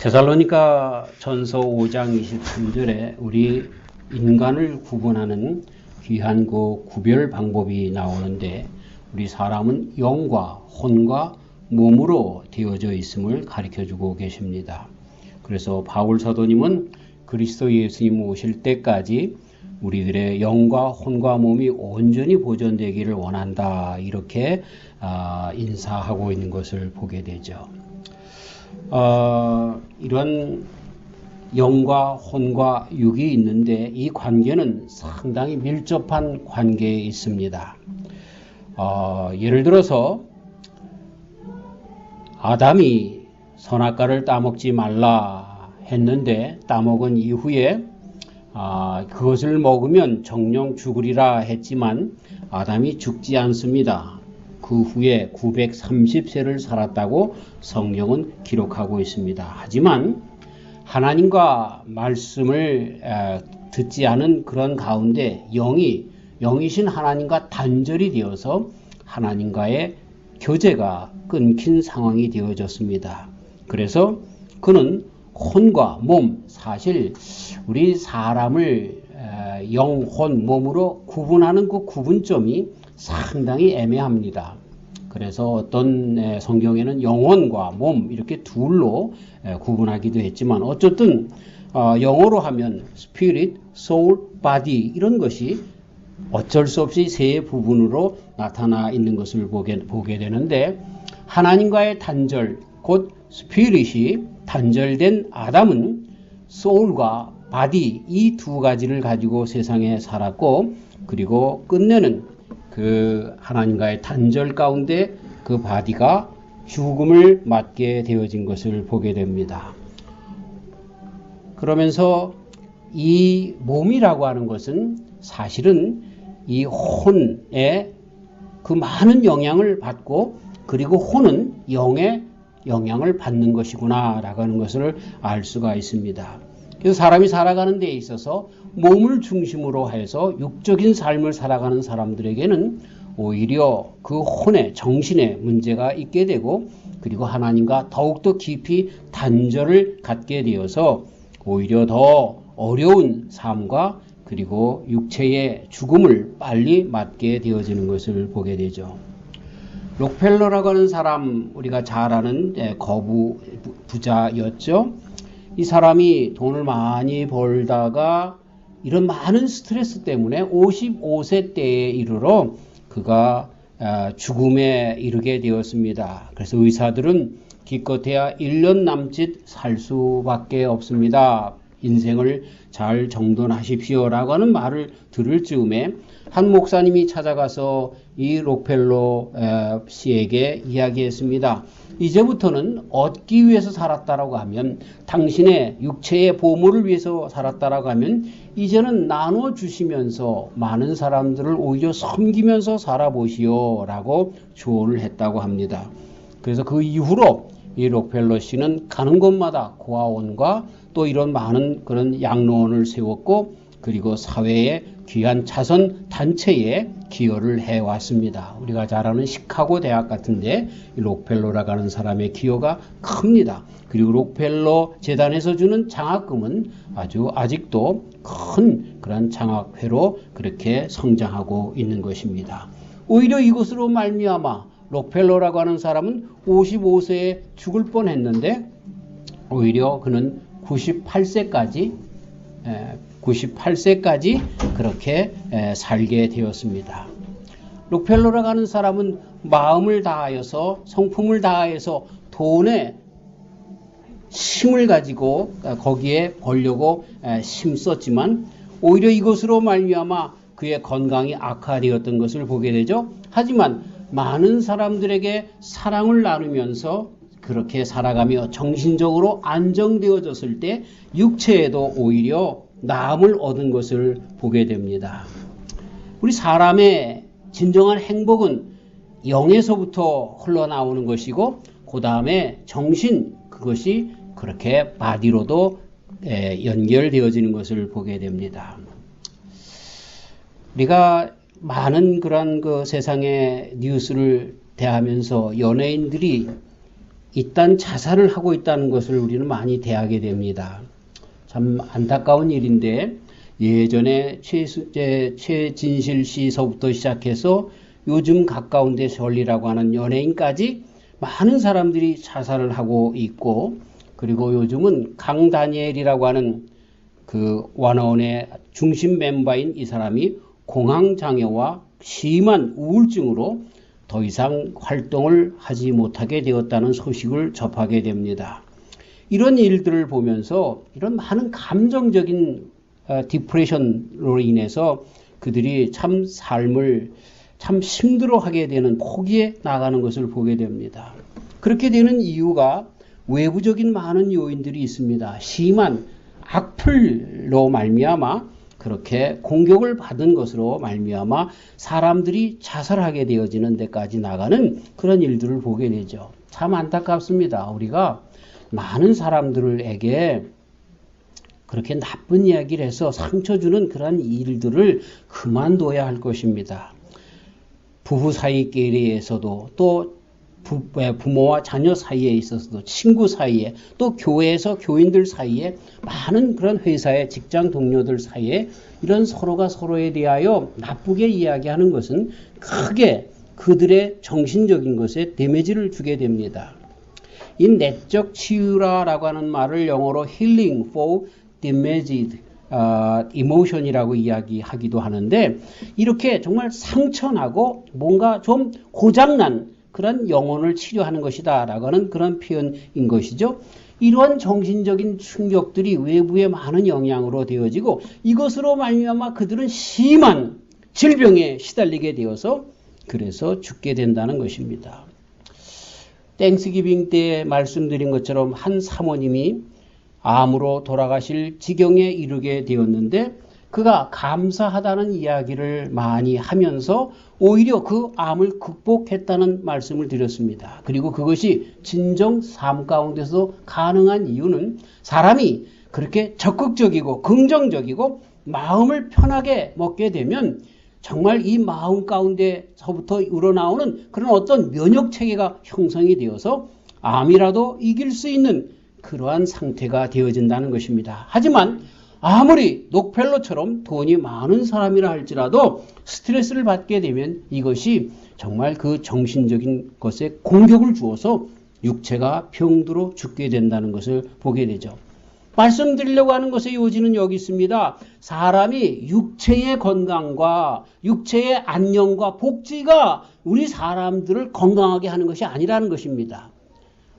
데살로니가 전서 5장 23절에 우리 인간을 구분하는 귀한 그 구별 방법이 나오는데, 우리 사람은 영과 혼과 몸으로 되어져 있음을 가르쳐주고 계십니다. 그래서 바울 사도님은 그리스도 예수님 오실 때까지 우리들의 영과 혼과 몸이 온전히 보존되기를 원한다, 이렇게 인사하고 있는 것을 보게 되죠. 이런 영과 혼과 육이 있는데, 이 관계는 상당히 밀접한 관계에 있습니다. 예를 들어서 아담이 선악과를 따먹지 말라 했는데, 따먹은 이후에 그것을 먹으면 정령 죽으리라 했지만 아담이 죽지 않습니다. 그 후에 930세를 살았다고 성경은 기록하고 있습니다. 하지만 하나님과 말씀을 듣지 않은 그런 가운데 영이신 하나님과 단절이 되어서 하나님과의 교제가 끊긴 상황이 되어졌습니다. 그래서 그는 혼과 몸, 사실 우리 사람을 영, 혼, 몸으로 구분하는 그 구분점이 상당히 애매합니다. 그래서 어떤 성경에는 영혼과 몸 이렇게 둘로 구분하기도 했지만, 어쨌든 영어로 하면 spirit, soul, body 이런 것이 어쩔 수 없이 세 부분으로 나타나 있는 것을 보게 되는데, 하나님과의 단절, 곧 스피릿이 단절된 아담은 소울과 바디 이 두 가지를 가지고 세상에 살았고, 그리고 끝내는 그 하나님과의 단절 가운데 그 바디가 죽음을 맞게 되어진 것을 보게 됩니다. 그러면서 이 몸이라고 하는 것은 사실은 이 혼의 그 많은 영향을 받고, 그리고 혼은 영의 영향을 받는 것이구나 라고 하는 것을 알 수가 있습니다. 그래서 사람이 살아가는 데 있어서 몸을 중심으로 해서 육적인 삶을 살아가는 사람들에게는 오히려 그 혼의 정신에 문제가 있게 되고, 그리고 하나님과 더욱더 깊이 단절을 갖게 되어서 오히려 더 어려운 삶과 그리고 육체의 죽음을 빨리 맞게 되어지는 것을 보게 되죠. 록펠러라고 하는 사람, 우리가 잘 아는 거부 부자였죠. 이 사람이 돈을 많이 벌다가 이런 많은 스트레스 때문에 55세 때에 이르러 그가 죽음에 이르게 되었습니다. 그래서 의사들은 기껏해야 1년 남짓 살 수밖에 없습니다. 인생을 잘 정돈하십시오 라고 하는 말을 들을 즈음에 한 목사님이 찾아가서 이 록펠러 씨에게 이야기했습니다. 이제부터는 얻기 위해서 살았다라고 하면, 당신의 육체의 보물을 위해서 살았다라고 하면 이제는 나눠주시면서 많은 사람들을 오히려 섬기면서 살아보시오 라고 조언을 했다고 합니다. 그래서 그 이후로 이 록펠러 씨는 가는 곳마다 고아원과 또 이런 많은 그런 양로원을 세웠고, 그리고 사회의 귀한 자선 단체에 기여를 해왔습니다. 우리가 잘 아는 시카고 대학 같은데 록펠러라고 하는 사람의 기여가 큽니다. 그리고 록펠러 재단에서 주는 장학금은 아직도 큰 그런 장학회로 그렇게 성장하고 있는 것입니다. 오히려 이것으로 말미암아 록펠러라고 하는 사람은 55세에 죽을 뻔했는데, 오히려 그는 98세까지 그렇게 살게 되었습니다. 록펠러라고 하는 사람은 마음을 다하여서, 성품을 다하여서 돈에 힘을 가지고 거기에 벌려고 힘썼지만, 오히려 이것으로 말미암아 그의 건강이 악화되었던 것을 보게 되죠. 하지만 많은 사람들에게 사랑을 나누면서 그렇게 살아가며 정신적으로 안정되어졌을 때 육체에도 오히려 나음을 얻은 것을 보게 됩니다. 우리 사람의 진정한 행복은 영에서부터 흘러나오는 것이고, 그 다음에 정신, 그것이 그렇게 바디로도 연결되어지는 것을 보게 됩니다. 우리가 많은 그런 그 세상의 뉴스를 대하면서 연예인들이 이딴 자살을 하고 있다는 것을 우리는 많이 대하게 됩니다. 참 안타까운 일인데 예전에 최진실 씨서부터 시작해서 요즘 가까운데 설리라고 하는 연예인까지 많은 사람들이 자살을 하고 있고, 그리고 요즘은 강다니엘이라고 하는 그 와나원의 중심 멤버인 이 사람이 공황장애와 심한 우울증으로 더 이상 활동을 하지 못하게 되었다는 소식을 접하게 됩니다. 이런 일들을 보면서 이런 많은 감정적인 디프레션으로 인해서 그들이 참 삶을 참 힘들어하게 되는 포기에 나가는 것을 보게 됩니다. 그렇게 되는 이유가 외부적인 많은 요인들이 있습니다. 심한 악플로 말미암아 그렇게 공격을 받은 것으로 말미암아 사람들이 자살하게 되어지는 데까지 나가는 그런 일들을 보게 되죠. 참 안타깝습니다. 우리가 많은 사람들에게 그렇게 나쁜 이야기를 해서 상처 주는 그런 일들을 그만둬야 할 것입니다. 부부 사이끼리에서도 또 부모와 자녀 사이에 있어서도 친구 사이에 또 교회에서 교인들 사이에 많은 그런 회사의 직장 동료들 사이에 이런 서로가 서로에 대하여 나쁘게 이야기하는 것은 크게 그들의 정신적인 것에 데미지를 주게 됩니다. 이 내적 치유라고 하는 말을 영어로 healing for damaged emotion이라고 이야기하기도 하는데, 이렇게 정말 상처나고 뭔가 좀 고장난 그런 영혼을 치료하는 것이다 라고 하는 그런 표현인 것이죠. 이러한 정신적인 충격들이 외부의 많은 영향으로 되어지고 이것으로 말미암아 그들은 심한 질병에 시달리게 되어서 그래서 죽게 된다는 것입니다. 땡스기빙 때 말씀드린 것처럼 한 사모님이 암으로 돌아가실 지경에 이르게 되었는데 그가 감사하다는 이야기를 많이 하면서 오히려 그 암을 극복했다는 말씀을 드렸습니다. 그리고 그것이 진정 삶 가운데서 가능한 이유는 사람이 그렇게 적극적이고 긍정적이고 마음을 편하게 먹게 되면 정말 이 마음 가운데서부터 우러나오는 그런 어떤 면역체계가 형성이 되어서 암이라도 이길 수 있는 그러한 상태가 되어진다는 것입니다. 하지만 아무리 록펠러처럼 돈이 많은 사람이라 할지라도 스트레스를 받게 되면 이것이 정말 그 정신적인 것에 공격을 주어서 육체가 병들어 죽게 된다는 것을 보게 되죠. 말씀드리려고 하는 것의 요지는 여기 있습니다. 사람이 육체의 건강과 육체의 안녕과 복지가 우리 사람들을 건강하게 하는 것이 아니라는 것입니다.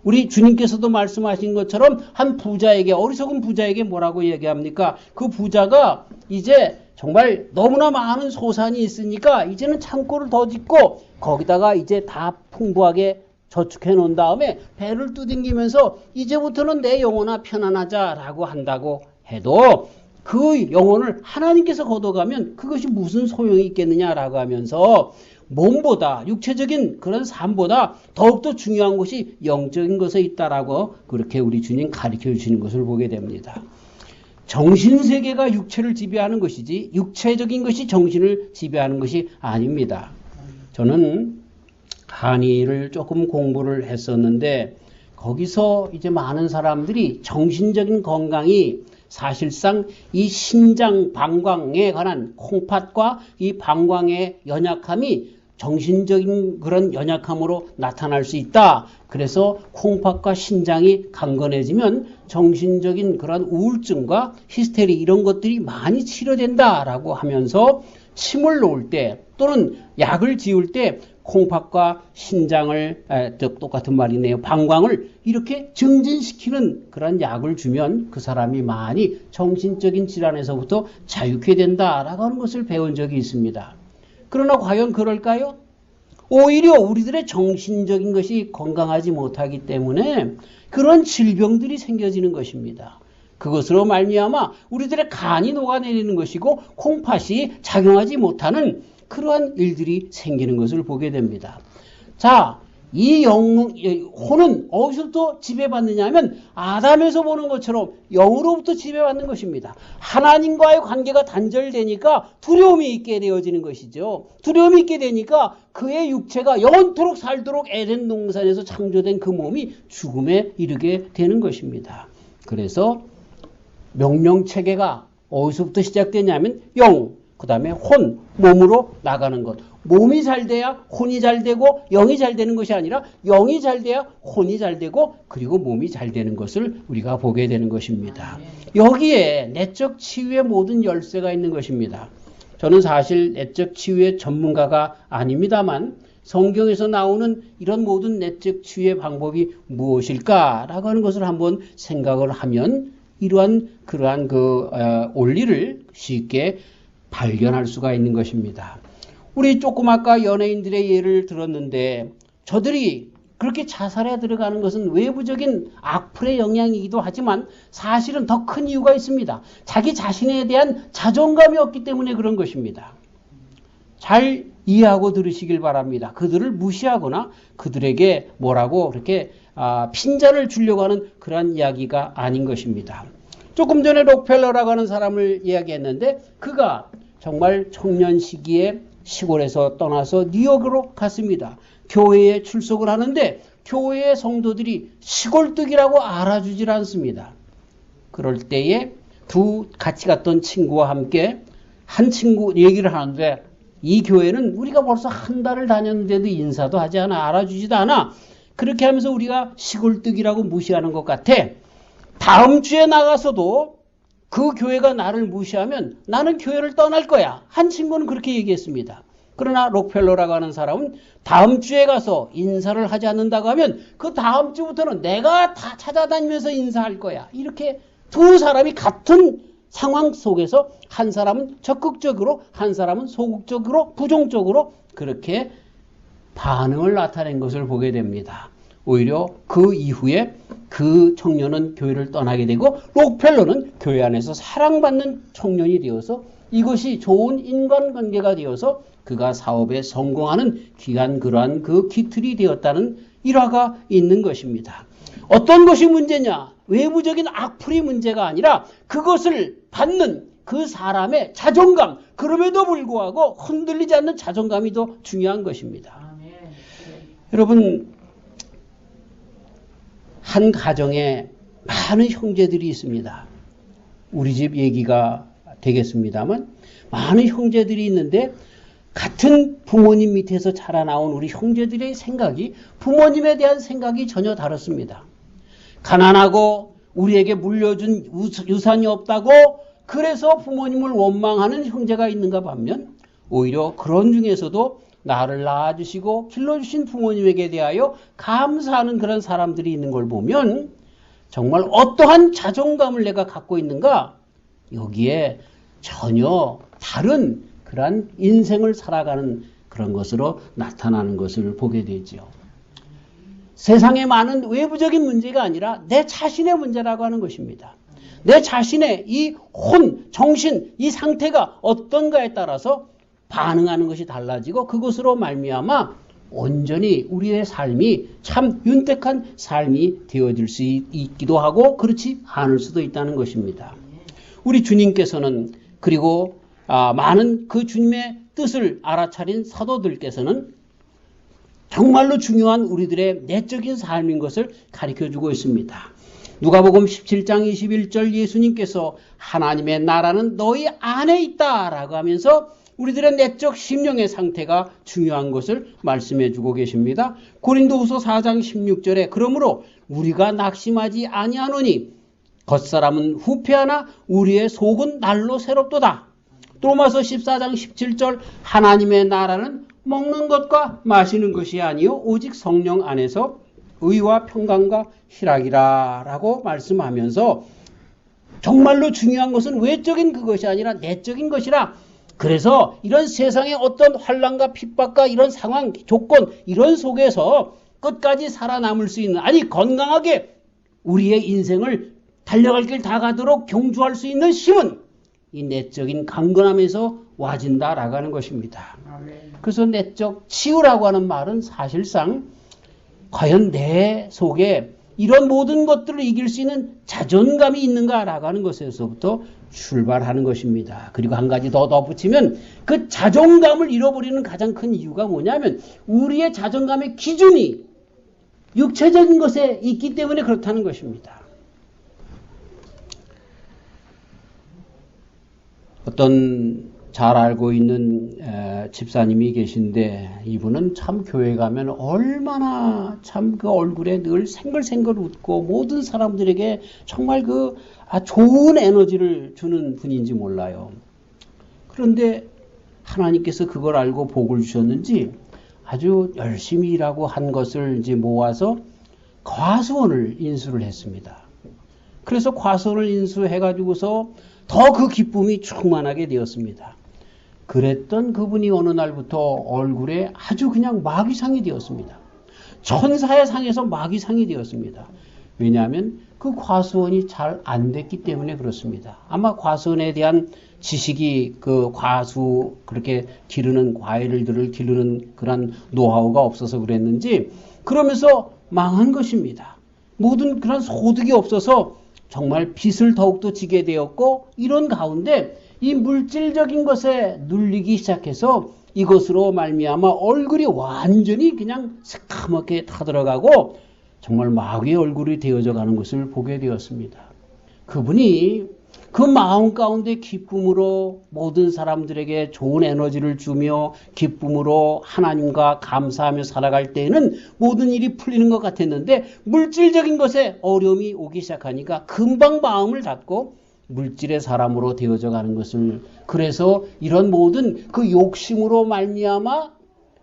우리 주님께서도 말씀하신 것처럼 한 부자에게, 어리석은 부자에게 뭐라고 얘기합니까? 그 부자가 이제 정말 너무나 많은 소산이 있으니까 이제는 창고를 더 짓고 거기다가 이제 다 풍부하게 저축해 놓은 다음에 배를 두둥기면서 이제부터는 내 영혼아 편안하자라고 한다고 해도 그 영혼을 하나님께서 걷어가면 그것이 무슨 소용이 있겠느냐라고 하면서 몸보다 육체적인 그런 삶보다 더욱더 중요한 것이 영적인 것에 있다라고 그렇게 우리 주님 가르쳐 주시는 것을 보게 됩니다. 정신세계가 육체를 지배하는 것이지 육체적인 것이 정신을 지배하는 것이 아닙니다. 저는 한의를 조금 공부를 했었는데 거기서 이제 많은 사람들이 정신적인 건강이 사실상 이 신장 방광에 관한 콩팥과 이 방광의 연약함이 정신적인 그런 연약함으로 나타날 수 있다. 그래서 콩팥과 신장이 강건해지면 정신적인 그런 우울증과 히스테리 이런 것들이 많이 치료된다라고 하면서 침을 놓을 때 또는 약을 지울 때 콩팥과 신장을 똑같은 말이네요. 방광을 이렇게 증진시키는 그런 약을 주면 그 사람이 많이 정신적인 질환에서부터 자유케 된다라고 하는 것을 배운 적이 있습니다. 그러나 과연 그럴까요? 오히려 우리들의 정신적인 것이 건강하지 못하기 때문에 그런 질병들이 생겨지는 것입니다. 그것으로 말미암아 우리들의 간이 녹아내리는 것이고 콩팥이 작용하지 못하는 그러한 일들이 생기는 것을 보게 됩니다. 자, 이 혼은 어디서부터 지배받느냐 하면 아담에서 보는 것처럼 영으로부터 지배받는 것입니다. 하나님과의 관계가 단절되니까 두려움이 있게 되어지는 것이죠. 두려움이 있게 되니까 그의 육체가 영원토록 살도록 에덴 동산에서 창조된 그 몸이 죽음에 이르게 되는 것입니다. 그래서 명령체계가 어디서부터 시작되냐면 영, 그 다음에 혼, 몸으로 나가는 것. 몸이 잘 돼야 혼이 잘 되고 영이 잘 되는 것이 아니라 영이 잘 돼야 혼이 잘 되고 그리고 몸이 잘 되는 것을 우리가 보게 되는 것입니다. 여기에 내적 치유의 모든 열쇠가 있는 것입니다. 저는 사실 내적 치유의 전문가가 아닙니다만 성경에서 나오는 이런 모든 내적 치유의 방법이 무엇일까라고 하는 것을 한번 생각을 하면 그러한 원리를 쉽게 발견할 수가 있는 것입니다. 우리 조금 아까 연예인들의 예를 들었는데 저들이 그렇게 자살에 들어가는 것은 외부적인 악플의 영향이기도 하지만 사실은 더 큰 이유가 있습니다. 자기 자신에 대한 자존감이 없기 때문에 그런 것입니다. 잘 이해하고 들으시길 바랍니다. 그들을 무시하거나 그들에게 뭐라고 그렇게 핀잔을 주려고 하는 그런 이야기가 아닌 것입니다. 조금 전에 록펠러라고 하는 사람을 이야기했는데 그가 정말 청년 시기에 시골에서 떠나서 뉴욕으로 갔습니다. 교회에 출석을 하는데 교회의 성도들이 시골뜨기라고 알아주질 않습니다. 그럴 때에 같이 갔던 친구와 함께 한 친구 얘기를 하는데 이 교회는 우리가 벌써 한 달을 다녔는데도 인사도 하지 않아, 알아주지도 않아. 그렇게 하면서 우리가 시골뜨기라고 무시하는 것 같아. 다음 주에 나가서도 그 교회가 나를 무시하면 나는 교회를 떠날 거야. 한 친구는 그렇게 얘기했습니다. 그러나 록펠러라고 하는 사람은 다음 주에 가서 인사를 하지 않는다고 하면 그 다음 주부터는 내가 다 찾아다니면서 인사할 거야. 이렇게 두 사람이 같은 상황 속에서 한 사람은 적극적으로 한 사람은 소극적으로 부정적으로 그렇게 반응을 나타낸 것을 보게 됩니다. 오히려 그 이후에 그 청년은 교회를 떠나게 되고 록펠러는 교회 안에서 사랑받는 청년이 되어서 이것이 좋은 인간관계가 되어서 그가 사업에 성공하는 귀한 그러한 그 기틀이 되었다는 일화가 있는 것입니다. 어떤 것이 문제냐? 외부적인 악플이 문제가 아니라 그것을 받는 그 사람의 자존감, 그럼에도 불구하고 흔들리지 않는 자존감이 더 중요한 것입니다. 여러분, 한 가정에 많은 형제들이 있습니다. 우리 집 얘기가 되겠습니다만 많은 형제들이 있는데 같은 부모님 밑에서 자라나온 우리 형제들의 생각이 부모님에 대한 생각이 전혀 다릅니다. 가난하고 우리에게 물려준 유산이 없다고 그래서 부모님을 원망하는 형제가 있는가 반면 오히려 그런 중에서도 나를 낳아주시고 길러주신 부모님에게 대하여 감사하는 그런 사람들이 있는 걸 보면 정말 어떠한 자존감을 내가 갖고 있는가 여기에 전혀 다른 그러한 인생을 살아가는 그런 것으로 나타나는 것을 보게 되죠. 세상에 많은 외부적인 문제가 아니라 내 자신의 문제라고 하는 것입니다. 내 자신의 이 정신, 이 상태가 어떤가에 따라서 반응하는 것이 달라지고 그것으로 말미암아 온전히 우리의 삶이 참 윤택한 삶이 되어질 수 있기도 하고 그렇지 않을 수도 있다는 것입니다. 우리 주님께서는 그리고 많은 그 주님의 뜻을 알아차린 사도들께서는 정말로 중요한 우리들의 내적인 삶인 것을 가르쳐주고 있습니다. 누가복음 17장 21절 예수님께서 하나님의 나라는 너희 안에 있다라고 하면서 우리들의 내적 심령의 상태가 중요한 것을 말씀해주고 계십니다. 고린도후서 4장 16절에 그러므로 우리가 낙심하지 아니하노니 겉사람은 후패하나 우리의 속은 날로 새롭도다. 로마서 14장 17절 하나님의 나라는 먹는 것과 마시는 것이 아니요 오직 성령 안에서 의와 평강과 희락이라 라고 말씀하면서 정말로 중요한 것은 외적인 그것이 아니라 내적인 것이라. 그래서 이런 세상의 어떤 환난과 핍박과 이런 상황, 조건 이런 속에서 끝까지 살아남을 수 있는 아니 건강하게 우리의 인생을 달려갈 길 다 가도록 경주할 수 있는 힘은 이 내적인 강건함에서 와진다라고 하는 것입니다. 그래서 내적 치유라고 하는 말은 사실상 과연 내 속에 이런 모든 것들을 이길 수 있는 자존감이 있는가라고 하는 것에서부터 출발하는 것입니다. 그리고 한 가지 더 덧붙이면 그 자존감을 잃어버리는 가장 큰 이유가 뭐냐면 우리의 자존감의 기준이 육체적인 것에 있기 때문에 그렇다는 것입니다. 어떤 잘 알고 있는 집사님이 계신데 이분은 참 교회 가면 얼마나 참 그 얼굴에 늘 생글생글 웃고 모든 사람들에게 정말 그 좋은 에너지를 주는 분인지 몰라요. 그런데 하나님께서 그걸 알고 복을 주셨는지 아주 열심히 일하고 한 것을 이제 모아서 과수원을 인수를 했습니다. 그래서 과수원을 인수해가지고서 더 그 기쁨이 충만하게 되었습니다. 그랬던 그분이 어느 날부터 얼굴에 아주 그냥 마귀상이 되었습니다. 천사의 상에서 마귀상이 되었습니다. 왜냐하면 그 과수원이 잘 안 됐기 때문에 그렇습니다. 아마 과수원에 대한 지식이 그 과수 그렇게 기르는 과일들을 기르는 그런 노하우가 없어서 그랬는지 그러면서 망한 것입니다. 모든 그런 소득이 없어서 정말 빚을 더욱더 지게 되었고 이런 가운데 이 물질적인 것에 눌리기 시작해서 이것으로 말미암아 얼굴이 완전히 그냥 새까맣게 타들어가고 정말 마귀의 얼굴이 되어져 가는 것을 보게 되었습니다. 그분이 그 마음 가운데 기쁨으로 모든 사람들에게 좋은 에너지를 주며 기쁨으로 하나님과 감사하며 살아갈 때에는 모든 일이 풀리는 것 같았는데 물질적인 것에 어려움이 오기 시작하니까 금방 마음을 닫고 물질의 사람으로 되어져 가는 것을 그래서 이런 모든 그 욕심으로 말미암아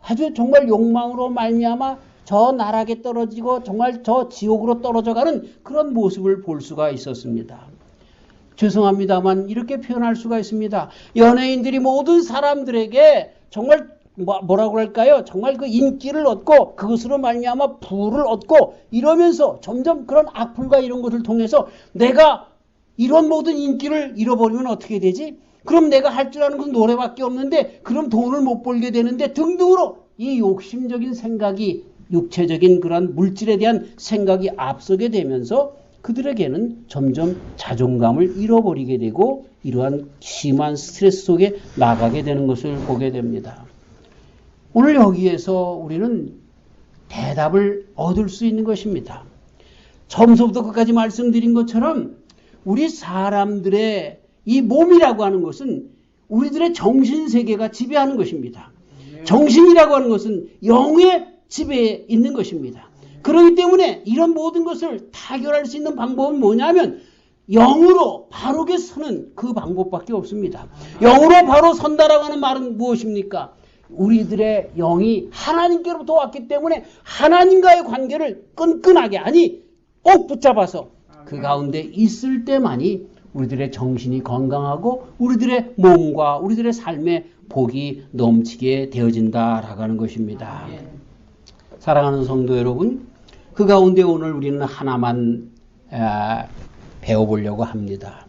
아주 정말 욕망으로 말미암아 저 나락에 떨어지고 정말 저 지옥으로 떨어져 가는 그런 모습을 볼 수가 있었습니다. 죄송합니다만 이렇게 표현할 수가 있습니다. 연예인들이 모든 사람들에게 정말 뭐라고 할까요? 정말 그 인기를 얻고 그것으로 말미암아 부를 얻고 이러면서 점점 그런 악플과 이런 것을 통해서 내가 이런 모든 인기를 잃어버리면 어떻게 되지? 그럼 내가 할 줄 아는 건 노래밖에 없는데 그럼 돈을 못 벌게 되는데 등등으로 이 욕심적인 생각이 육체적인 그런 물질에 대한 생각이 앞서게 되면서 그들에게는 점점 자존감을 잃어버리게 되고 이러한 심한 스트레스 속에 나가게 되는 것을 보게 됩니다. 오늘 여기에서 우리는 대답을 얻을 수 있는 것입니다. 처음부터 끝까지 말씀드린 것처럼 우리 사람들의 이 몸이라고 하는 것은 우리들의 정신세계가 지배하는 것입니다. 정신이라고 하는 것은 영의 지배에 있는 것입니다. 그렇기 때문에 이런 모든 것을 타결할 수 있는 방법은 뭐냐면 영으로 바르게 서는 그 방법밖에 없습니다. 영으로 바로 선다라고 하는 말은 무엇입니까? 우리들의 영이 하나님께로부터 왔기 때문에 하나님과의 관계를 끈끈하게 아니 꼭 붙잡아서 그 가운데 있을 때만이 우리들의 정신이 건강하고 우리들의 몸과 우리들의 삶에 복이 넘치게 되어진다라고 하는 것입니다. 사랑하는 성도 여러분, 그 가운데 오늘 우리는 하나만 배워보려고 합니다.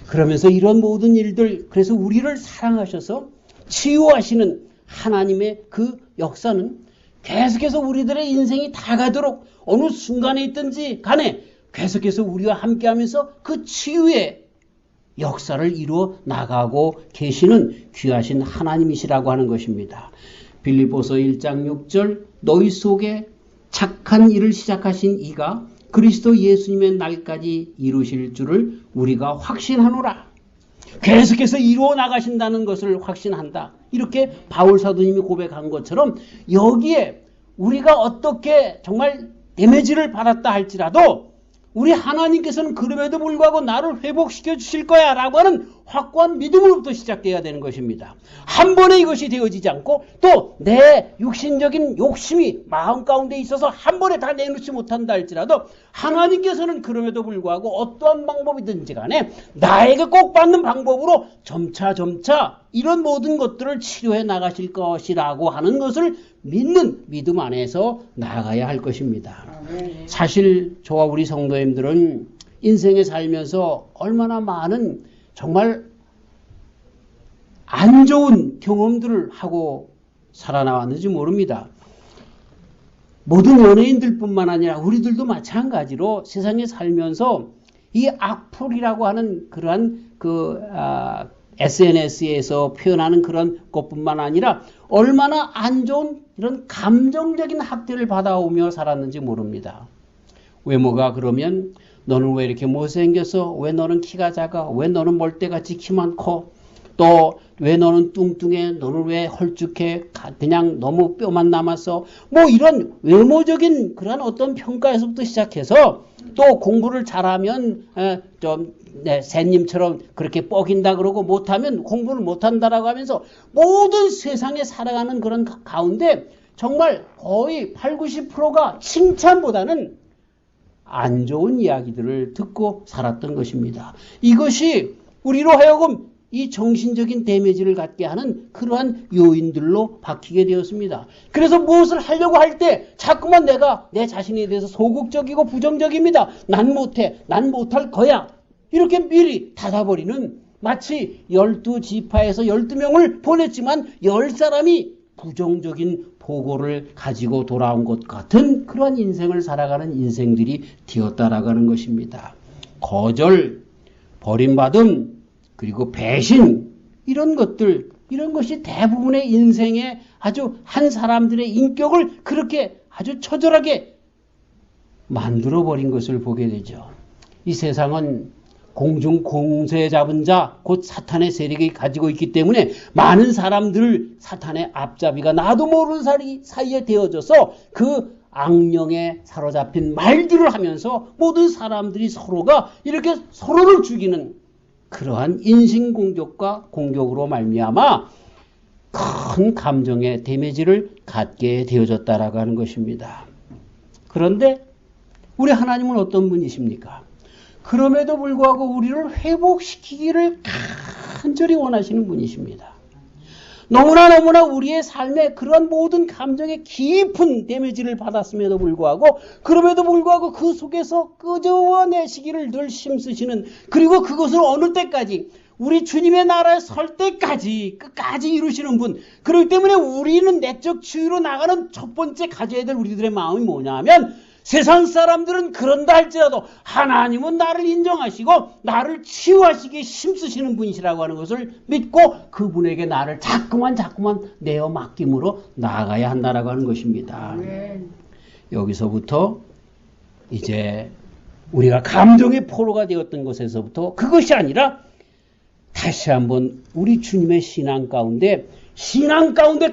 그러면서 이런 모든 일들, 그래서 우리를 사랑하셔서 치유하시는 하나님의 그 역사는 계속해서 우리들의 인생이 다 가도록 어느 순간에 있든지 간에 계속해서 우리와 함께하면서 그 치유의 역사를 이루어 나가고 계시는 귀하신 하나님이시라고 하는 것입니다. 빌립보서 1장 6절 너희 속에 착한 일을 시작하신 이가 그리스도 예수님의 날까지 이루실 줄을 우리가 확신하노라. 계속해서 이루어 나가신다는 것을 확신한다. 이렇게 바울 사도님이 고백한 것처럼 여기에 우리가 어떻게 정말 데미지를 받았다 할지라도 우리 하나님께서는 그럼에도 불구하고 나를 회복시켜 주실 거야 라고 하는 확고한 믿음으로부터 시작돼야 되는 것입니다. 한 번에 이것이 되어지지 않고 또 내 육신적인 욕심이 마음 가운데 있어서 한 번에 다 내놓지 못한다 할지라도 하나님께서는 그럼에도 불구하고 어떠한 방법이든지 간에 나에게 꼭 받는 방법으로 점차 이런 모든 것들을 치료해 나가실 것이라고 하는 것을 믿는 믿음 안에서 나아가야 할 것입니다. 사실 저와 우리 성도님들은 인생에 살면서 얼마나 많은 정말 안 좋은 경험들을 하고 살아나왔는지 모릅니다. 모든 연예인들뿐만 아니라 우리들도 마찬가지로 세상에 살면서 이 악플이라고 하는 그러한 SNS에서 표현하는 그런 것뿐만 아니라 얼마나 안 좋은 이런 감정적인 학대를 받아오며 살았는지 모릅니다. 외모가 그러면 너는 왜 이렇게 못생겼어? 왜 너는 키가 작아? 왜 너는 멀대같이 키만 커? 또 왜 너는 뚱뚱해? 너는 왜 헐쭉해? 그냥 너무 뼈만 남았어? 뭐 이런 외모적인 그런 어떤 평가에서부터 시작해서 또 공부를 잘하면 좀 새님처럼 그렇게 뻐긴다 그러고 못하면 공부를 못한다라고 하면서 모든 세상에 살아가는 그런 가운데 정말 거의 8, 90%가 칭찬보다는 안 좋은 이야기들을 듣고 살았던 것입니다. 이것이 우리로 하여금 이 정신적인 데미지를 갖게 하는 그러한 요인들로 박히게 되었습니다. 그래서 무엇을 하려고 할 때 자꾸만 내가 내 자신에 대해서 소극적이고 부정적입니다. 난 못해. 난 못할 거야. 이렇게 미리 닫아버리는 마치 12지파에서 12명을 보냈지만 10사람이 부정적인 보고를 가지고 돌아온 것 같은 그러한 인생을 살아가는 인생들이 되었다라는 것입니다. 거절, 버림받음, 그리고 배신 이런 것들 이런 것이 대부분의 인생에 아주 한 사람들의 인격을 그렇게 아주 처절하게 만들어버린 것을 보게 되죠. 이 세상은 공중 공세 잡은 자 곧 사탄의 세력이 가지고 있기 때문에 많은 사람들 사탄의 앞잡이가 나도 모르는 사이에 되어져서 그 악령에 사로잡힌 말들을 하면서 모든 사람들이 서로가 이렇게 서로를 죽이는 그러한 인신공격과 공격으로 말미암아 큰 감정의 데미지를 갖게 되어졌다라고 하는 것입니다. 그런데 우리 하나님은 어떤 분이십니까? 그럼에도 불구하고 우리를 회복시키기를 간절히 원하시는 분이십니다. 너무나 우리의 삶에 그런 모든 감정의 깊은 데미지를 받았음에도 불구하고 그럼에도 불구하고 그 속에서 끄집어내시기를 늘 힘쓰시는 그리고 그것을 어느 때까지 우리 주님의 나라에 설 때까지 끝까지 이루시는 분. 그렇기 때문에 우리는 내적 치유로 나가는 첫 번째 가져야 될 우리들의 마음이 뭐냐 하면 세상 사람들은 그런다 할지라도 하나님은 나를 인정하시고 나를 치유하시기에 힘쓰시는 분이시라고 하는 것을 믿고 그분에게 나를 자꾸만 내어 맡김으로 나아가야 한다라고 하는 것입니다. 여기서부터 이제 우리가 감정의 포로가 되었던 것에서부터 그것이 아니라 다시 한번 우리 주님의 신앙 가운데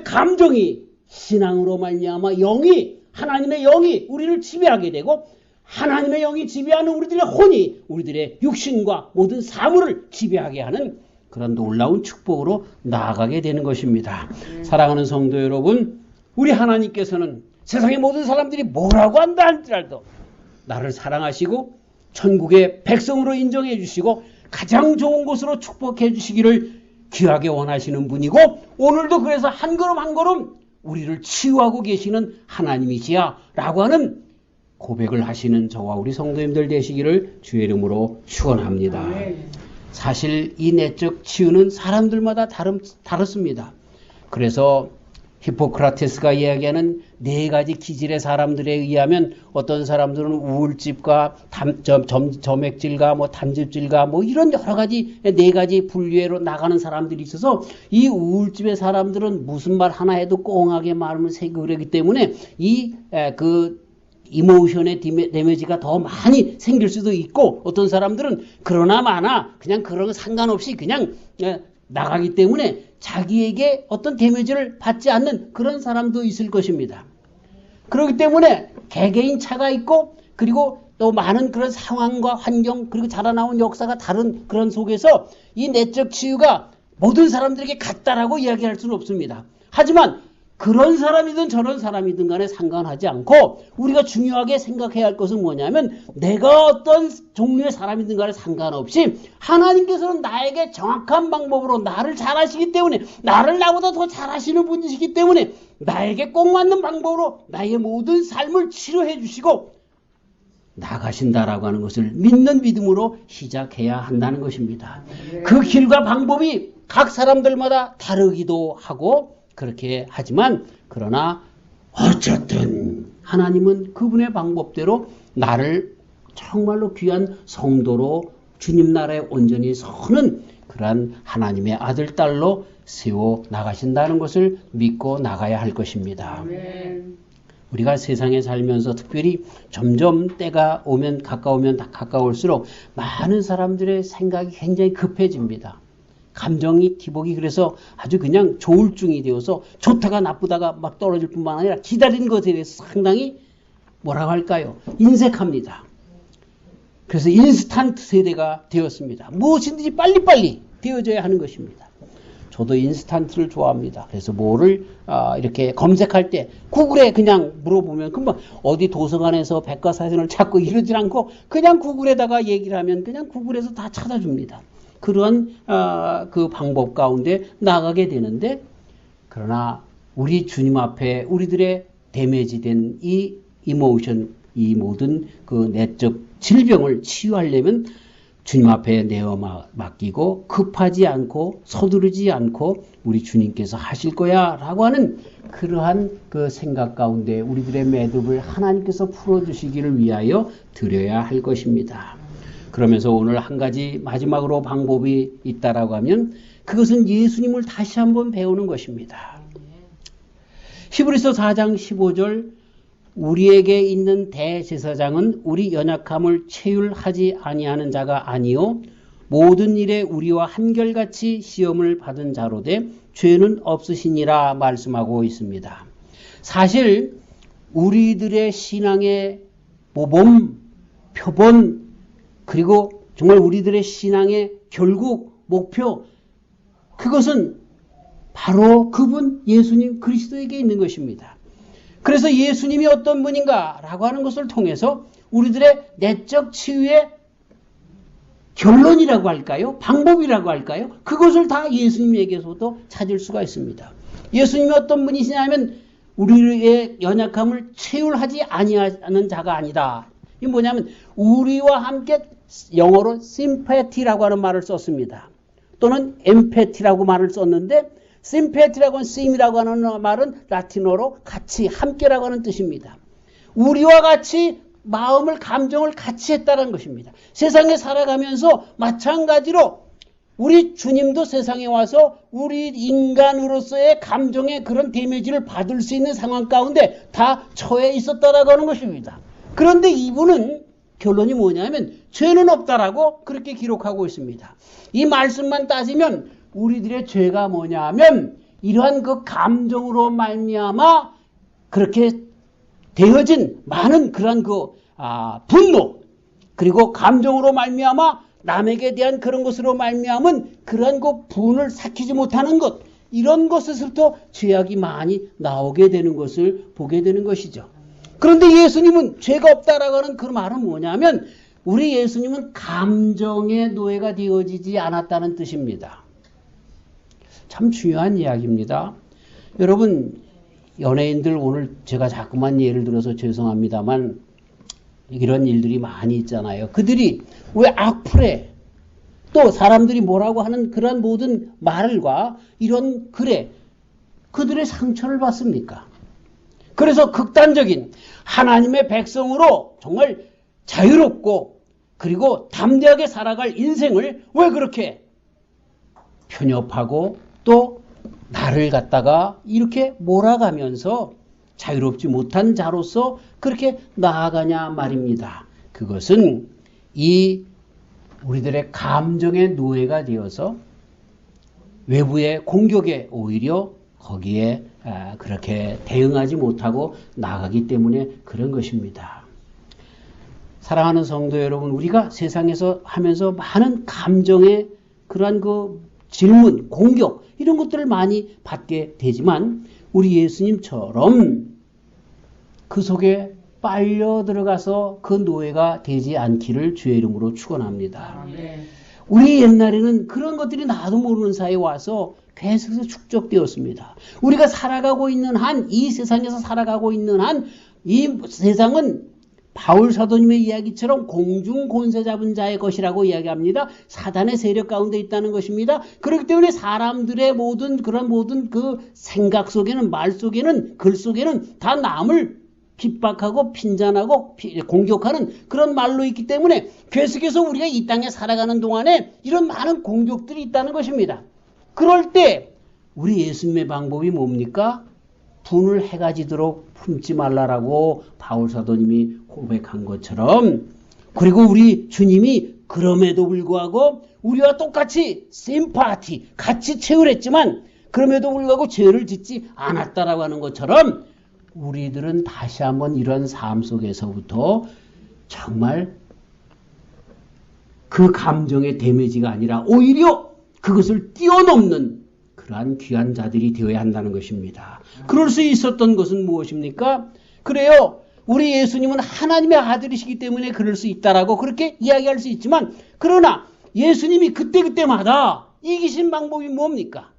감정이 신앙으로 말미암아 영이 하나님의 영이 우리를 지배하게 되고 하나님의 영이 지배하는 우리들의 혼이 우리들의 육신과 모든 사물을 지배하게 하는 그런 놀라운 축복으로 나아가게 되는 것입니다. 사랑하는 성도 여러분, 우리 하나님께서는 세상의 모든 사람들이 뭐라고 한다 할지라도 나를 사랑하시고 천국의 백성으로 인정해 주시고 가장 좋은 곳으로 축복해 주시기를 귀하게 원하시는 분이고 오늘도 그래서 한 걸음 한 걸음 우리를 치유하고 계시는 하나님이시야 라고 하는 고백을 하시는 저와 우리 성도님들 되시기를 주의 이름으로 축원합니다. 사실 이 내적 치유는 사람들마다 다릅니다. 그래서 히포크라테스가 이야기하는 4가지 기질의 사람들에 의하면 어떤 사람들은 우울증과 점액질과 담즙질과 이런 여러 가지 4가지 분류로 나가는 사람들이 있어서 이 우울증의 사람들은 무슨 말 하나 해도 꽁하게 마음을 새기고 그러기 때문에 이모션의 데미지가 더 많이 생길 수도 있고 어떤 사람들은 그러나 마나 그냥 그런 거 상관없이 그냥 나가기 때문에 자기에게 어떤 데미지를 받지 않는 그런 사람도 있을 것입니다. 그렇기 때문에 개개인 차가 있고 그리고 또 많은 그런 상황과 환경 그리고 자라나온 역사가 다른 그런 속에서 이 내적 치유가 모든 사람들에게 같다라고 이야기할 수는 없습니다. 하지만 그런 사람이든 저런 사람이든 간에 상관하지 않고 우리가 중요하게 생각해야 할 것은 뭐냐면 내가 어떤 종류의 사람이든 간에 상관없이 하나님께서는 나에게 정확한 방법으로 나를 잘 아시기 때문에 나를 나보다 더 잘 아시는 분이시기 때문에 나에게 꼭 맞는 방법으로 나의 모든 삶을 치료해 주시고 나가신다라고 하는 것을 믿는 믿음으로 시작해야 한다는 것입니다. 그 길과 방법이 각 사람들마다 다르기도 하고 그렇게 하지만 그러나 어쨌든 하나님은 그분의 방법대로 나를 정말로 귀한 성도로 주님 나라에 온전히 서는 그러한 하나님의 아들, 딸로 세워 나가신다는 것을 믿고 나가야 할 것입니다. 우리가 세상에 살면서 특별히 점점 때가 오면 가까울수록 많은 사람들의 생각이 굉장히 급해집니다. 감정이 기복이 그래서 아주 그냥 조울증이 되어서 좋다가 나쁘다가 막 떨어질 뿐만 아니라 기다리는 것에 대해서 상당히 뭐라고 할까요? 인색합니다. 그래서 인스턴트 세대가 되었습니다. 무엇이든지 빨리빨리 되어져야 하는 것입니다. 저도 인스턴트를 좋아합니다. 그래서 뭐를 이렇게 검색할 때 구글에 그냥 물어보면 금방 어디 도서관에서 백과사전을 찾고 이러질 않고 그냥 구글에다가 얘기를 하면 그냥 구글에서 다 찾아줍니다. 그러한 그 방법 가운데 나가게 되는데, 그러나 우리 주님 앞에 우리들의 데미지된 이 이모션, 이 모든 그 내적 질병을 치유하려면 주님 앞에 내어 맡기고 급하지 않고 서두르지 않고 우리 주님께서 하실 거야 라고 하는 그러한 그 생각 가운데 우리들의 매듭을 하나님께서 풀어주시기를 위하여 드려야 할 것입니다. 그러면서 오늘 한 가지 마지막으로 방법이 있다라고 하면 그것은 예수님을 다시 한번 배우는 것입니다. 히브리서 4장 15절, 우리에게 있는 대제사장은 우리 연약함을 체휼하지 아니하는 자가 아니요 모든 일에 우리와 한결같이 시험을 받은 자로되 죄는 없으시니라 말씀하고 있습니다. 사실 우리들의 신앙의 모범, 표본, 그리고 정말 우리들의 신앙의 결국 목표, 그것은 바로 그분 예수님 그리스도에게 있는 것입니다. 그래서 예수님이 어떤 분인가 라고 하는 것을 통해서 우리들의 내적 치유의 결론이라고 할까요? 방법이라고 할까요? 그것을 다 예수님에게서도 찾을 수가 있습니다. 예수님이 어떤 분이시냐면 우리의 연약함을 체휼하지 아니하는 자가 아니다. 이게 뭐냐면 우리와 함께 영어로 sympathy라고 하는 말을 썼습니다. 또는 empathy라고 말을 썼는데 sympathy라고 하는 symp이라고 하는 말은 라틴어로 같이 함께라고 하는 뜻입니다. 우리와 같이 마음을 감정을 같이 했다는 것입니다. 세상에 살아가면서 마찬가지로 우리 주님도 세상에 와서 우리 인간으로서의 감정의 그런 데미지를 받을 수 있는 상황 가운데 다 처해 있었다라고 하는 것입니다. 그런데 이분은 결론이 뭐냐면 죄는 없다라고 그렇게 기록하고 있습니다. 이 말씀만 따지면 우리들의 죄가 뭐냐 하면 이러한 그 감정으로 말미암아 그렇게 되어진 많은 그런 그 분노, 그리고 감정으로 말미암아 남에게 대한 그런 것으로 말미암은 그런 그 분을 삭히지 못하는 것, 이런 것에서부터 죄악이 많이 나오게 되는 것을 보게 되는 것이죠. 그런데 예수님은 죄가 없다라고 하는 그 말은 뭐냐면 우리 예수님은 감정의 노예가 되어지지 않았다는 뜻입니다. 참 중요한 이야기입니다. 여러분, 연예인들 오늘 제가 자꾸만 예를 들어서 죄송합니다만 이런 일들이 많이 있잖아요. 그들이 왜 악플에 또 사람들이 뭐라고 하는 그런 모든 말과 이런 글에 그들의 상처를 받습니까? 그래서 극단적인 하나님의 백성으로 정말 자유롭고 그리고 담대하게 살아갈 인생을 왜 그렇게 편협하고 또 나를 갖다가 이렇게 몰아가면서 자유롭지 못한 자로서 그렇게 나아가냐 말입니다. 그것은 이 우리들의 감정의 노예가 되어서 외부의 공격에 오히려 거기에 그렇게 대응하지 못하고 나가기 때문에 그런 것입니다. 사랑하는 성도 여러분, 우리가 세상에서 하면서 많은 감정의 그러한 그 질문, 공격 이런 것들을 많이 받게 되지만 우리 예수님처럼 그 속에 빨려 들어가서 그 노예가 되지 않기를 주의 이름으로 축원합니다. 우리 옛날에는 그런 것들이 나도 모르는 사이에 와서 계속해서 축적되었습니다. 우리가 살아가고 있는 한, 이 세상에서 살아가고 있는 한, 이 세상은 바울 사도님의 이야기처럼 공중 권세 잡은 자의 것이라고 이야기합니다. 사단의 세력 가운데 있다는 것입니다. 그렇기 때문에 사람들의 모든 그 생각 속에는, 말 속에는, 글 속에는 다 남을 핍박하고 핀잔하고 공격하는 그런 말로 있기 때문에 계속해서 우리가 이 땅에 살아가는 동안에 이런 많은 공격들이 있다는 것입니다. 그럴 때 우리 예수님의 방법이 뭡니까? 분을 해가 지도록 품지 말라라고 바울 사도님이 고백한 것처럼, 그리고 우리 주님이 그럼에도 불구하고 우리와 똑같이 심파티 같이 죄를 했지만 그럼에도 불구하고 죄를 짓지 않았다라고 하는 것처럼 우리들은 다시 한번 이런 삶 속에서부터 정말 그 감정의 데미지가 아니라 오히려 그것을 뛰어넘는 그러한 귀한 자들이 되어야 한다는 것입니다. 그럴 수 있었던 것은 무엇입니까? 그래요. 우리 예수님은 하나님의 아들이시기 때문에 그럴 수 있다라고 그렇게 이야기할 수 있지만, 그러나 예수님이 그때마다 이기신 방법이 뭡니까?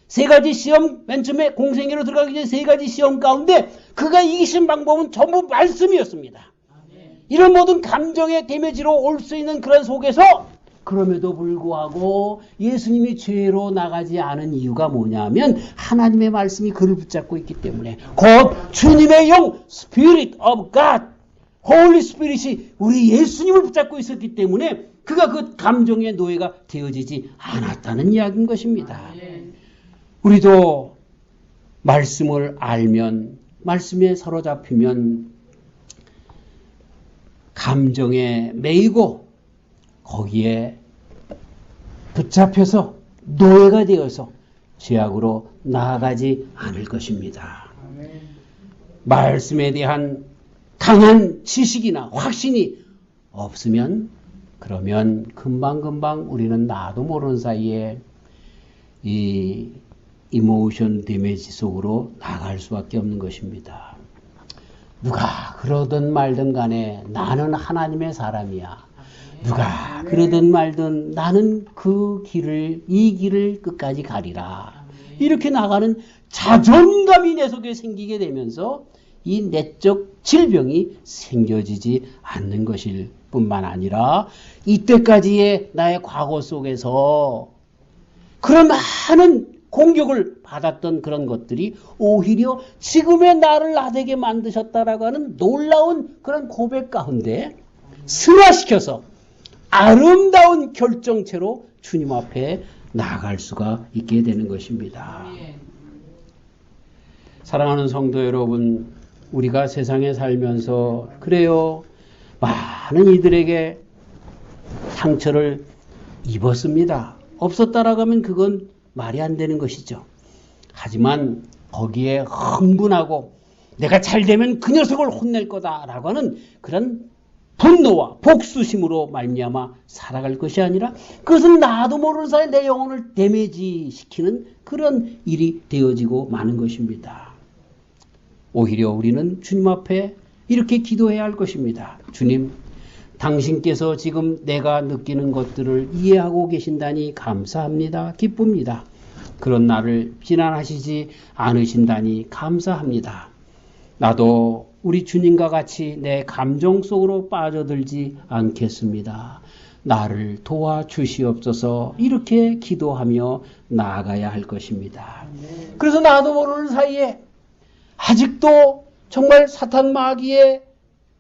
세 가지 시험, 맨 처음에 공생애로 들어가기 전에 세 가지 시험 가운데 그가 이기신 방법은 전부 말씀이었습니다. 이런 모든 감정의 데미지로 올 수 있는 그런 속에서, 그럼에도 불구하고 예수님이 죄로 나가지 않은 이유가 뭐냐면 하나님의 말씀이 그를 붙잡고 있기 때문에, 곧 주님의 영, Spirit of God, Holy Spirit이 우리 예수님을 붙잡고 있었기 때문에 그가 그 감정의 노예가 되어지지 않았다는 이야기인 것입니다. 우리도 말씀을 알면, 말씀에 사로잡히면 감정에 매이고 거기에 붙잡혀서 노예가 되어서 죄악으로 나아가지 않을 것입니다. 말씀에 대한 강한 지식이나 확신이 없으면, 그러면 금방금방 우리는 나도 모르는 사이에 이 이모션 데미지 속으로 나갈 수밖에 없는 것입니다. 누가 그러든 말든 간에 나는 하나님의 사람이야. 누가 그러든 말든 나는 이 길을 끝까지 가리라. 이렇게 나가는 자존감이 내 속에 생기게 되면서 이 내적 질병이 생겨지지 않는 것일 뿐만 아니라, 이때까지의 나의 과거 속에서 그런 많은 공격을 받았던 그런 것들이 오히려 지금의 나를 나되게 만드셨다라고 하는 놀라운 그런 고백 가운데 승화시켜서 아름다운 결정체로 주님 앞에 나아갈 수가 있게 되는 것입니다. 사랑하는 성도 여러분, 우리가 세상에 살면서 그래요, 많은 이들에게 상처를 입었습니다. 없었다라고 하면 그건 말이 안 되는 것이죠. 하지만 거기에 흥분하고 내가 잘되면 그 녀석을 혼낼 거다라고 하는 그런 분노와 복수심으로 말미암아 살아갈 것이 아니라, 그것은 나도 모르는 사이에 내 영혼을 데미지시키는 그런 일이 되어지고 마는 것입니다. 오히려 우리는 주님 앞에 이렇게 기도해야 할 것입니다. 주님, 당신께서 지금 내가 느끼는 것들을 이해하고 계신다니 감사합니다. 기쁩니다. 그런 나를 비난하시지 않으신다니 감사합니다. 나도 우리 주님과 같이 내 감정 속으로 빠져들지 않겠습니다. 나를 도와주시옵소서. 이렇게 기도하며 나아가야 할 것입니다. 그래서 나도 모르는 사이에 아직도 정말 사탄 마귀의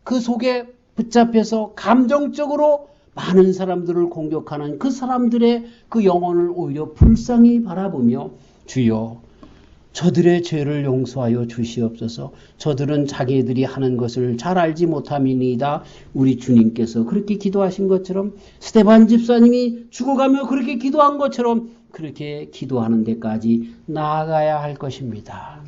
그 속에 붙잡혀서 감정적으로 많은 사람들을 공격하는 그 사람들의 그 영혼을 오히려 불쌍히 바라보며, 주여 저들의 죄를 용서하여 주시옵소서. 저들은 자기들이 하는 것을 잘 알지 못함이니이다. 우리 주님께서 그렇게 기도하신 것처럼, 스데반 집사님이 죽어가며 그렇게 기도한 것처럼 그렇게 기도하는 데까지 나아가야 할 것입니다.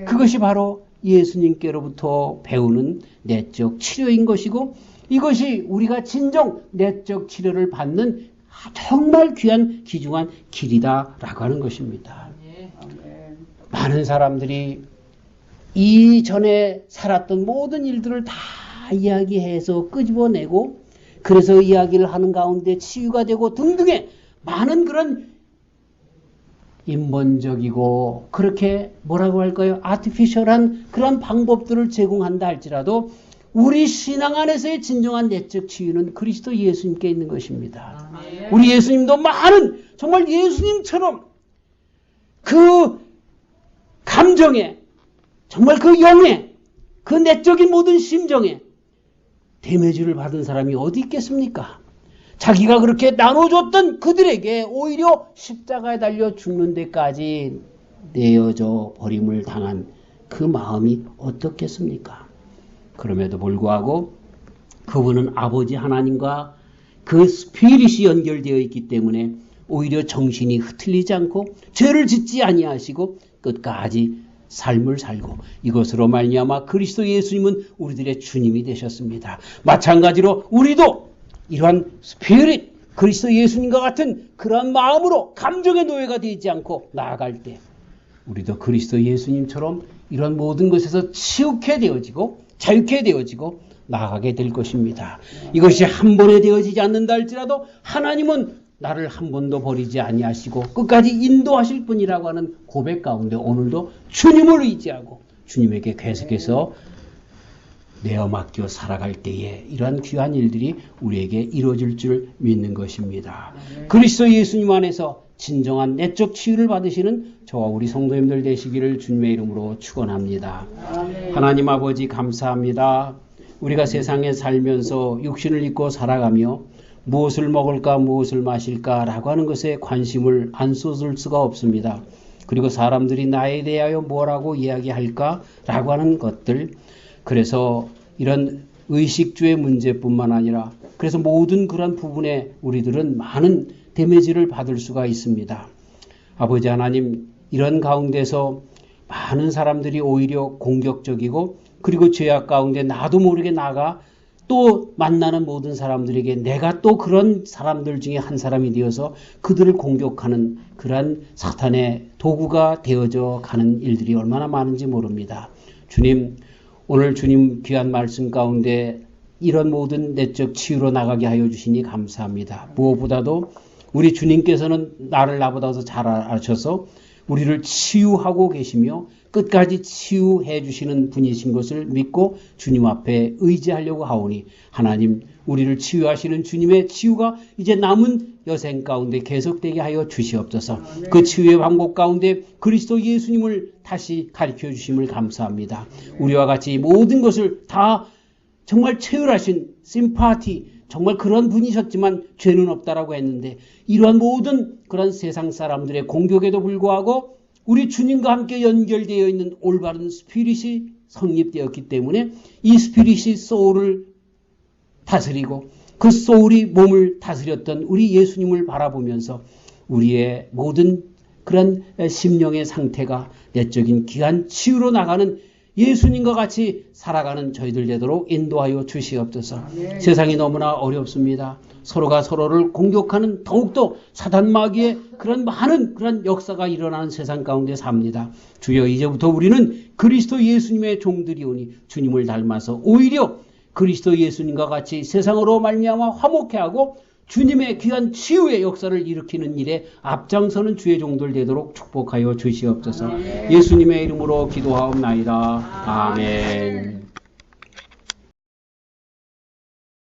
그것이 바로 예수님께로부터 배우는 내적 치료인 것이고, 이것이 우리가 진정 내적 치료를 받는 정말 귀한 귀중한 길이다라고 하는 것입니다. 많은 사람들이 이전에 살았던 모든 일들을 다 이야기해서 끄집어내고, 그래서 이야기를 하는 가운데 치유가 되고 등등의 많은 그런 인본적이고 그렇게 뭐라고 할까요? 아티피셜한 그런 방법들을 제공한다 할지라도, 우리 신앙 안에서의 진정한 내적 치유는 그리스도 예수님께 있는 것입니다. 우리 예수님도 많은 정말 예수님처럼 그 감정에 정말 그 영에 그 내적인 모든 심정에 데미지를 받은 사람이 어디 있겠습니까? 자기가 그렇게 나눠줬던 그들에게 오히려 십자가에 달려 죽는 데까지 내어져 버림을 당한 그 마음이 어떻겠습니까? 그럼에도 불구하고 그분은 아버지 하나님과 그 스피릿이 연결되어 있기 때문에 오히려 정신이 흐트리지 않고 죄를 짓지 아니하시고 끝까지 삶을 살고 이것으로 말미암아 그리스도 예수님은 우리들의 주님이 되셨습니다. 마찬가지로 우리도 이러한 스피릿 그리스도 예수님과 같은 그러한 마음으로 감정의 노예가 되지 않고 나아갈 때 우리도 그리스도 예수님처럼 이런 모든 것에서 치우게 되어지고 자유케 되어지고 나아가게 될 것입니다. 이것이 한 번에 되어지지 않는다 할지라도 하나님은 나를 한 번도 버리지 아니하시고 끝까지 인도하실 분이라고 하는 고백 가운데 오늘도 주님을 의지하고 주님에게 계속해서 내어 맡겨 살아갈 때에 이러한 귀한 일들이 우리에게 이루어질 줄 믿는 것입니다. 그리스도 예수님 안에서 진정한 내적 치유를 받으시는 저와 우리 성도님들 되시기를 주님의 이름으로 축원합니다. 하나님 아버지 감사합니다. 우리가 세상에 살면서 육신을 입고 살아가며 무엇을 먹을까 무엇을 마실까 라고 하는 것에 관심을 안 쏟을 수가 없습니다. 그리고 사람들이 나에 대하여 뭐라고 이야기할까 라고 하는 것들, 그래서 이런 의식주의 문제뿐만 아니라 그래서 모든 그런 부분에 우리들은 많은 데미지를 받을 수가 있습니다. 아버지 하나님, 이런 가운데서 많은 사람들이 오히려 공격적이고 그리고 죄악 가운데 나도 모르게 나가 또 만나는 모든 사람들에게 내가 또 그런 사람들 중에 한 사람이 되어서 그들을 공격하는 그러한 사탄의 도구가 되어져 가는 일들이 얼마나 많은지 모릅니다. 주님, 오늘 주님 귀한 말씀 가운데 이런 모든 내적 치유로 나가게 하여 주시니 감사합니다. 무엇보다도 우리 주님께서는 나를 나보다도 잘 아셔서 우리를 치유하고 계시며 끝까지 치유해 주시는 분이신 것을 믿고 주님 앞에 의지하려고 하오니 하나님, 우리를 치유하시는 주님의 치유가 이제 남은 여생 가운데 계속되게 하여 주시옵소서. 그 치유의 방법 가운데 그리스도 예수님을 다시 가르쳐 주심을 감사합니다. 우리와 같이 모든 것을 다 정말 체휼하신 심파티, 정말 그런 분이셨지만 죄는 없다라고 했는데 이러한 모든 그런 세상 사람들의 공격에도 불구하고 우리 주님과 함께 연결되어 있는 올바른 스피릿이 성립되었기 때문에 이 스피릿이 소울을 다스리고 그 소울이 몸을 다스렸던 우리 예수님을 바라보면서 우리의 모든 그런 심령의 상태가 내적인 귀한 치유로 나가는 예수님과 같이 살아가는 저희들 되도록 인도하여 주시옵소서. 세상이 너무나 어렵습니다. 서로가 서로를 공격하는 더욱더 사단 마귀의 그런 많은 그런 역사가 일어나는 세상 가운데 삽니다. 주여, 이제부터 우리는 그리스도 예수님의 종들이오니 주님을 닮아서 오히려 그리스도 예수님과 같이 세상으로 말미암아 화목해 하고 주님의 귀한 치유의 역사를 일으키는 일에 앞장서는 주의 종들 되도록 축복하여 주시옵소서. 예수님의 이름으로 기도하옵나이다. 아멘.